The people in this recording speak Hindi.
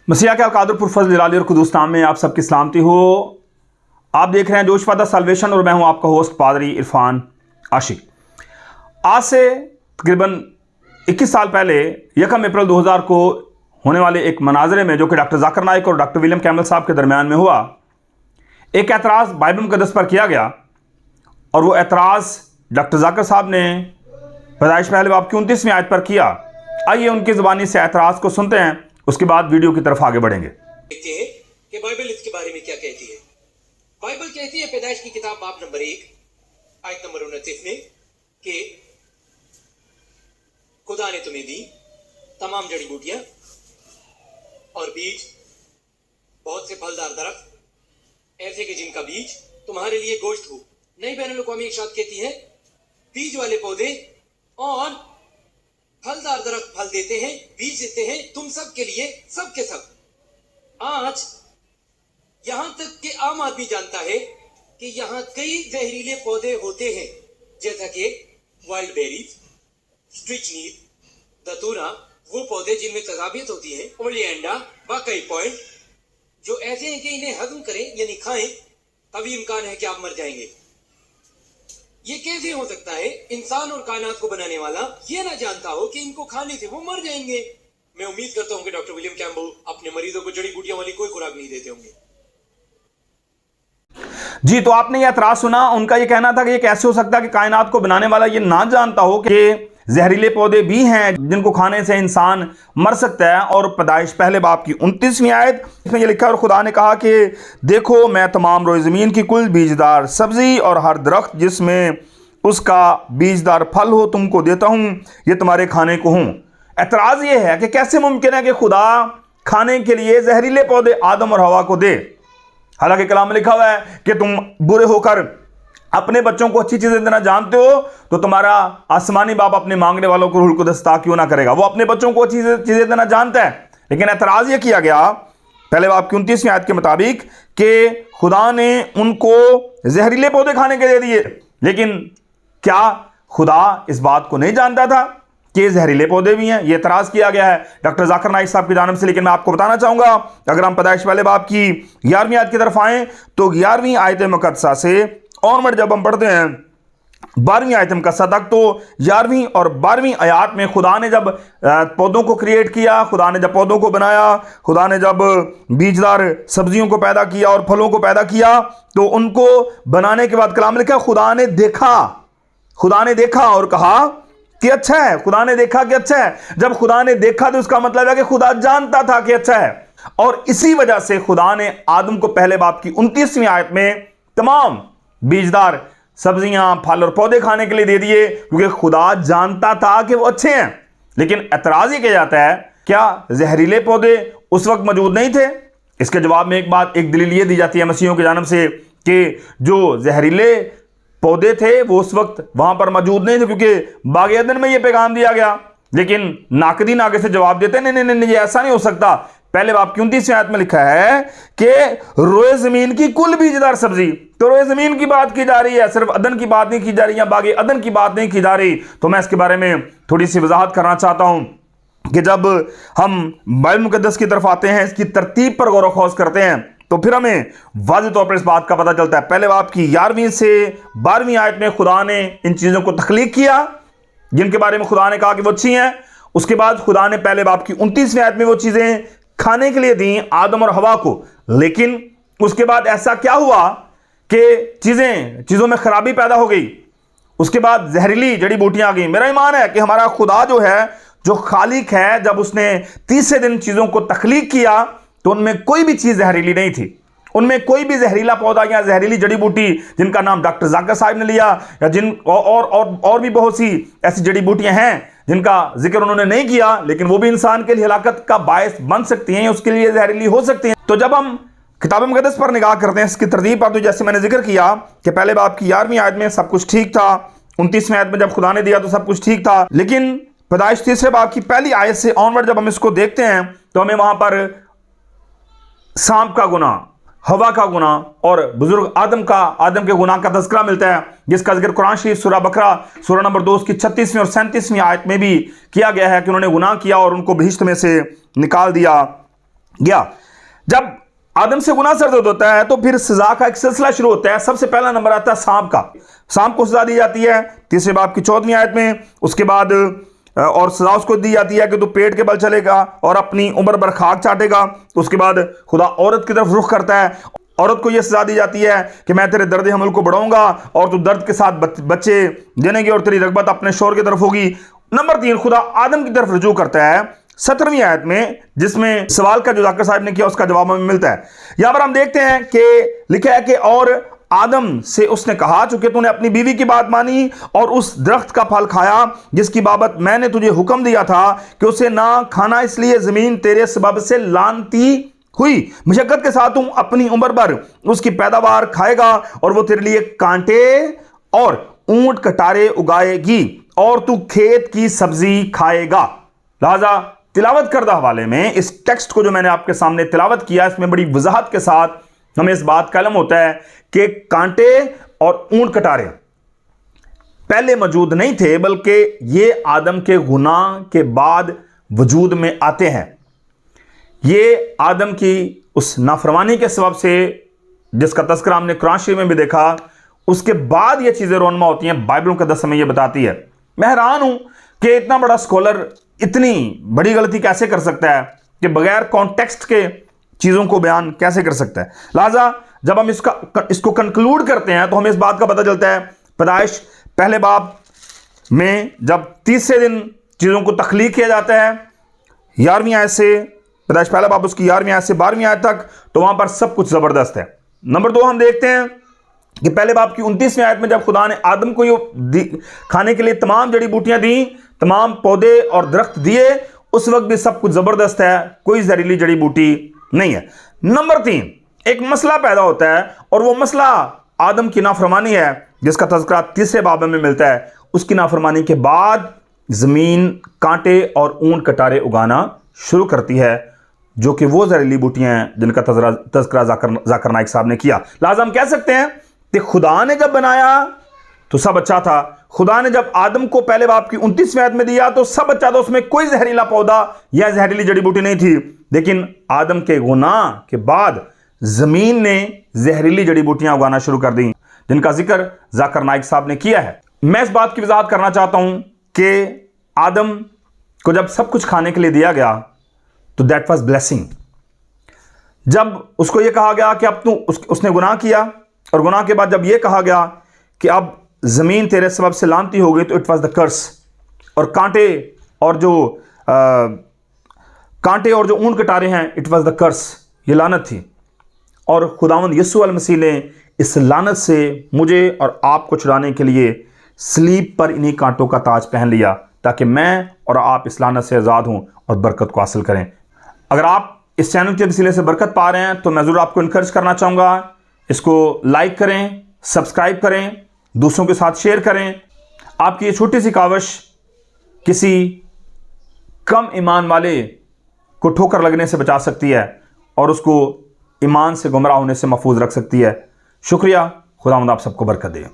मसीहा के अकादर पुरफज़ल जलाली और कुदूस नाम में आप सबकी सलामती हो। आप देख रहे हैं जोश फॉर द साल्वेशन और मैं हूं आपका होस्ट पादरी इरफान आशिक। आज से तकरीबन 21 साल पहले 1 अप्रैल 2000 को होने वाले एक मनाजरे में जो कि डॉक्टर जाकिर नाइक और डॉक्टर विलियम कैम्पबेल साहब के दरमियान में हुआ, एक एतराज़ बाइबल मुक़द्दस पर किया गया और वो एतराज़ डॉक्टर जाकिर साहब ने पैदाइश पहले बाब की 29वीं आयत पर किया। आइए उनकी ज़ुबानी से एतराज़ को सुनते हैं, उसके बाद वीडियो की तरफ आगे बढ़ेंगे। देखते हैं कि बाइबल इसके बारे में क्या कहती है। बाइबल कहती है पैदाइश की किताब बाब नंबर 1 आयत नंबर 29 में कि खुदा ने तुम्हें दी तमाम जड़ी बूटियां और बीज, बहुत से फलदार दरख्त ऐसे कि जिनका बीज तुम्हारे लिए गोश्त हो। नई बैनुल अक़वामी इरशाद कहती है बीज वाले पौधे और फलदार दरख्त फल देते हैं, बीज देते हैं तुम सब के लिए, सब के सब। आज यहां तक कि आम आदमी जानता है कि यहां कई जहरीले पौधे होते हैं, जैसा कि वाइल्ड बेरीज, स्ट्रिचनीड, दतूरा, वो पौधे जिनमें तजाबियत होती है, ओलिएंडा, वाकई पॉइंट, जो ऐसे हैं कि इन्हें हजम करें यानी खाएं तभी इम्कान है कि आप मर जाएंगे। ये कैसे हो सकता है? इंसान और कायनात को बनाने वाला ये ना जानता हो कि इनको खाने से वो मर जाएंगे। मैं उम्मीद करता हूं कि डॉक्टर विलियम कैम्पबेल अपने मरीजों को जड़ी बूटियों वाली कोई खुराक नहीं देते होंगे। जी, तो आपने ये एतराज सुना। उनका ये कहना था कि ये कैसे हो सकता है कि कायनात को बनाने वाला ये ना जानता हो कि जहरीले पौधे भी हैं जिनको खाने से इंसान मर सकता है। और पैदाइश पहले बाब की 29वीं आयत इसमें ये लिखा है, और खुदा ने कहा कि देखो मैं तमाम रोए ज़मीन की कुल बीजदार सब्जी और हर दरख्त जिसमें उसका बीजदार फल हो तुमको देता हूँ, ये तुम्हारे खाने को हूँ। एतराज़ ये है कि कैसे मुमकिन है कि खुदा खाने के लिए जहरीले पौधे आदम और हवा को दे। हालांकि कलाम में लिखा हुआ है कि तुम बुरे होकर अपने बच्चों को अच्छी चीजें देना जानते हो तो तुम्हारा आसमानी बाप अपने मांगने वालों को रूह कुद्स अता क्यों ना करेगा। वो अपने बच्चों को अच्छी चीजें देना जानता है, लेकिन एतराज ये किया गया पहले बाप की 29वीं आयत के मुताबिक कि खुदा ने उनको जहरीले पौधे खाने के दे दिए। लेकिन क्या खुदा इस बात को नहीं जानता था कि जहरीले पौधे भी हैं? ये एतराज किया गया है डॉक्टर जाकिर नाइक साहब की जानिब से। लेकिन मैं आपको बताना चाहूंगा, अगर हम पैदाइश पहले बाप की 11वीं आयत की तरफ आए तो 11वीं आयत मुक़द्दसा से और जब हम पढ़ते हैं 12वीं आयत मुक़द्दसा तक, तो 11वीं और 12वीं आयत में खुदा ने जब पौधों को क्रिएट किया, खुदा ने जब पौधों को बनाया, खुदा ने जब बीजदार सब्जियों को पैदा किया और फलों को पैदा किया, तो उनको बनाने के बाद कलाम लिखा खुदा ने देखा और कहा कि अच्छा है। खुदा ने देखा कि अच्छा है। जब खुदा ने देखा तो उसका मतलब है कि खुदा जानता था कि अच्छा है। और इसी वजह से खुदा ने आदम को पहले बाप की 29वीं आयत में तमाम बीजदार सब्जियां, फल और पौधे खाने के लिए दे दिए, क्योंकि खुदा जानता था कि वो अच्छे हैं। लेकिन एतराज ही किया जाता है, क्या जहरीले पौधे उस वक्त मौजूद नहीं थे? इसके जवाब में एक दलील ये दी जाती है मसीहों की जानिब से कि जो जहरीले पौधे थे वो उस वक्त वहां पर मौजूद नहीं थे, क्योंकि बाग एदन में ये पैगाम दिया गया। लेकिन नाकदीन आगे से जवाब देते हैं नहीं नहीं नहीं, ये ऐसा नहीं हो सकता। पहले बाप की 29वीं आयत में लिखा है कि रोए जमीन की कुल बीजदार सब्जी, तो रोए जमीन की बात की जा रही है, सिर्फ अदन की बात नहीं की जा रही है, बाग अदन की बात नहीं की जा रही। तो मैं इसके बारे में थोड़ी सी वजाहत करना चाहता हूं कि जब हम बाइबल मुक़द्दस की तरफ आते हैं, इसकी तरतीब पर गौर खोज करते हैं, तो फिर हमें वाज़ेह तौर पर इस बात का पता चलता है। पहले बाप की 11वीं से 12वीं आयत में खुदा ने इन चीज़ों को तख्लीक किया जिनके बारे में खुदा ने कहा कि वो अच्छी हैं। उसके बाद खुदा ने पहले बाप की 29वीं आयत में वो चीज़ें खाने के लिए दी आदम और हवा को। लेकिन उसके बाद ऐसा क्या हुआ कि चीज़ों में खराबी पैदा हो गई। उसके बाद जहरीली जड़ी बूटियां आ गई। मेरा ईमान है कि हमारा खुदा जो है, जो खालिक है, जब उसने तीसरे दिन चीज़ों को तख्लीक किया तो उनमें कोई भी चीज़ जहरीली नहीं थी। उनमें कोई भी जहरीला पौधा या जहरीली जड़ी बूटी जिनका नाम डॉक्टर जाकिर साहब ने लिया या जिन और भी बहुत सी ऐसी जड़ी बूटियां हैं जिनका जिक्र उन्होंने नहीं किया, लेकिन वो भी इंसान के लिए हलाकत का बायस बन सकती हैं, उसके लिए जहरीली हो सकती हैं। तो जब हम किताब मुक़द्दस पर निगाह करते हैं, इसकी तरतीब पर, तो जैसे मैंने जिक्र किया कि पहले बाप की 11वीं आयत में सब कुछ ठीक था, 29वीं आयत में जब खुदा ने दिया तो सब कुछ ठीक था। लेकिन पैदाइश तीसरे बाप की पहली आयत से ऑनवर्ड जब हम इसको देखते हैं तो हमें वहां पर सांप का गुनाह, हवा का गुनाह और बुजुर्ग आदम के गुनाह का तज़किरा मिलता है, जिसका जिक्र कुरान शरीफ सूरह बकरा सूरह नंबर 2 की 36वीं और 37वीं आयत में भी किया गया है कि उन्होंने गुनाह किया और उनको बहिश्त में से निकाल दिया। गया। जब आदम से गुनाह सरजद होता है तो फिर सजा का एक सिलसिला शुरू होता है। सबसे पहला नंबर आता है सांप का। सांप को सजा दी जाती है 3 बाब की 14वीं आयत में। उसके बाद और सजा उसको दी जाती है कि तू पेट के बल चलेगा और अपनी उम्र भर खाक चाटेगा। उसके बाद खुदा औरत की तरफ रुख करता है। औरत को यह सजा दी जाती है कि मैं तेरे दर्द हमल को बढ़ाऊंगा और तू दर्द के साथ बच्चे देनेगी और तेरी रगबत अपने शोर की तरफ होगी। नंबर 3, खुदा आदम की तरफ रुजू करता है 17वीं आयत में, जिसमें सवाल का जो जाकिर साहब ने किया उसका जवाब हमें मिलता है। यहां पर हम देखते हैं कि लिखा है कि और आदम से उसने कहा, चूंकि तूने अपनी बीवी की बात मानी और उस दरख्त का फल खाया जिसकी बाबत मैंने तुझे हुक्म दिया था कि उसे ना खाना, इसलिए जमीन तेरे सबब से लानती हुई। मशक्कत के साथ तू अपनी उम्र भर उसकी पैदावार खाएगा और वो तेरे लिए कांटे और ऊंट कटारे उगाएगी और तू खेत की सब्जी खाएगा। लिहाजा तिलावत करदा हवाले में इस टेक्स्ट को जो मैंने आपके सामने तिलावत किया, इसमें बड़ी वजाहत के साथ हमें इस बात का इल्म होता है कि कांटे और ऊंट कटारे पहले मौजूद नहीं थे, बल्कि ये आदम के गुनाह के बाद वजूद में आते हैं। ये आदम की उस नाफरमानी के सबब से, जिसका तज़किरा हमने कुरान शरीफ में भी देखा, उसके बाद ये चीज़ें रोनमा होती हैं। बाइबल मुक़द्दस हमें ये बताती है। मैं हैरान हूं कि इतना बड़ा स्कॉलर इतनी बड़ी गलती कैसे कर सकता है कि बगैर कॉन्टेक्स्ट के चीज़ों को बयान कैसे कर सकता है। लिहाजा जब हम इसको कंक्लूड करते हैं तो हमें इस बात का पता चलता है, पैदाइश पहले बाब में जब 30 दिन चीज़ों को तख्लीक किया जाता है 11वीं आयत से, पैदाइश पहला बाब उसकी 11वीं आयत से 12वीं आयत तक, तो वहां पर सब कुछ ज़बरदस्त है। नंबर 2 हम देखते हैं कि पहले बाब की 29वीं आयत में जब खुदा ने आदम को ये खाने के लिए तमाम जड़ी बूटियां दी, तमाम पौधे और दरख्त दिए, उस वक्त भी सब कुछ ज़बरदस्त है, कोई जहरीली जड़ी बूटी नहीं है। नंबर 3, एक मसला पैदा होता है और वो मसला आदम की नाफरमानी है, जिसका तज़किरा 3 बाब में मिलता है। उसकी नाफरमानी के बाद ज़मीन कांटे और ऊंट कटारे उगाना शुरू करती है, जो कि वो जहरीली बूटियां हैं जिनका तज़किरा जाकिर नाइक साहब ने किया। लिहाजा हम कह सकते हैं कि खुदा ने जब बनाया तो सब अच्छा था। खुदा ने जब आदम को पहले बाब की 29वीं आयत में दिया तो सब अच्छा था, उसमें कोई जहरीला पौधा या जहरीली जड़ी बूटी नहीं थी। लेकिन आदम के गुनाह के बाद जमीन ने जहरीली जड़ी बूटियां उगाना शुरू कर दी, जिनका जिक्र जाकिर नाइक साहब ने किया है। मैं इस बात की वजाहत करना चाहता हूं कि आदम को जब सब कुछ खाने के लिए दिया गया तो दैट वाज ब्लेसिंग। जब उसको यह कहा गया कि अब उसने गुनाह किया और गुनाह के बाद जब यह कहा गया कि अब जमीन तेरे सबब से लानती हो गई, तो इट वाज द कर्स। और कांटे और जो ऊंट कटारे हैं, इट वाज द कर्स, ये लानत थी। और खुदावंद यीशु अल मसीह ने इस लानत से मुझे और आपको छुड़ाने के लिए सलीब पर इन्हीं कांटों का ताज पहन लिया, ताकि मैं और आप इस लानत से आज़ाद हों और बरकत को हासिल करें। अगर आप इस चैनल के वसीले से बरकत पा रहे हैं तो मैं ज़रूर आपको इनकरेज करना चाहूँगा, इसको लाइक करें, सब्सक्राइब करें, दूसरों के साथ शेयर करें। आपकी ये छोटी सी काविश किसी कम ईमान वाले को ठोकर लगने से बचा सकती है और उसको ईमान से गुमराह होने से महफूज रख सकती है। शुक्रिया। खुदावंद आप सबको बरकत दे।